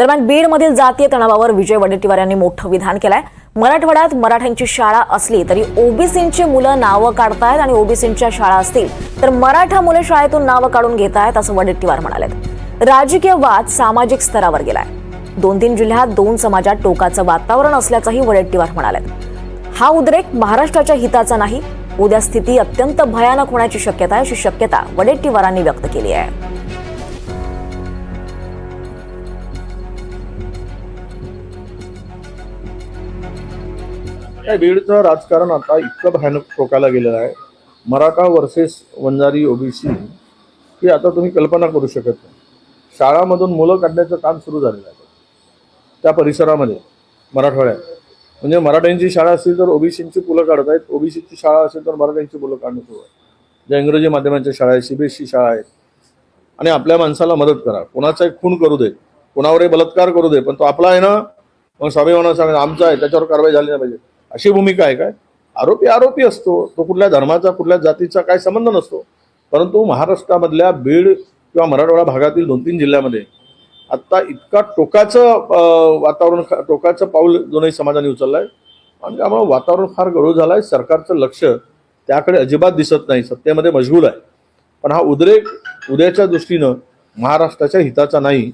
दरम्यान बीडमधील जातीय तणावावर विजय वडेट्टीवार यांनी मोठं विधान केलंय। मराठवाड्यात मराठ्यांची शाळा असली तरी ओबीसींची मुलं नावं काढतायत आणि ओबीसींच्या शाळा असतील तर मराठा मुले शाळेतून नावं काढून घेतायत असं वडेट्टीवार म्हणालेत। राजकीय वाद सामाजिक स्तरावर गेलाय। 2-3 जिल्ह्यात 2 समाजात टोकाचं वातावरण असल्याचंही वडेट्टीवार म्हणालेत। हा उद्रेक महाराष्ट्राच्या हिताचा नाही, उद्या स्थिती अत्यंत भयानक होण्याची शक्यता आहे, अशी शक्यता वडेट्टीवारांनी व्यक्त केली आहे। बीडचं राजकारण आता इतकं भयानक टोकाला गेलेलं आहे। मराठा वर्सेस वंजारी ओबीसी ही आता तुम्ही कल्पना करू शकत नाही। शाळामधून मुलं काढण्याचं काम सुरू झालेलं आहे त्या परिसरामध्ये मराठवाड्यात। म्हणजे मराठ्यांची शाळा असेल तर ओबीसींची मुलं काढत आहेत, ओबीसीची शाळा असेल तर मराठ्यांची मुलं काढणं सुरू आहे। ज्या इंग्रजी माध्यमांच्या शाळा आहेत, सीबीएसई शाळा आहेत। आणि आपल्या माणसाला मदत करा, कोणाचाही खून करू दे, कोणावरही बलात्कार करू दे, पण तो आपला आहे ना, मग स्वाभिमानानं सांगा आमचा आहे, त्याच्यावर कारवाई झाली नाही पाहिजे, अशी भूमिका आहे काय? आरोपी आरोपी असतो, तो कुठल्या धर्माचा कुठल्या जातीचा काय संबंध नसतो। परंतु महाराष्ट्रामधल्या बीड किंवा मराठवाडा भागातील 2-3 जिल्ह्यामध्ये आता इतका टोकाचं वातावरण, टोकाचं पाऊल दोन्ही समाजाने उचललंय आणि त्यामुळे वातावरण फार गढूळ झालंय। सरकारचं लक्ष त्याकडे अजिबात दिसत नाही, सत्तेमध्ये मशगूल आहे। पण हा उद्रेक उद्याच्या दृष्टीनं महाराष्ट्राच्या हिताचा नाही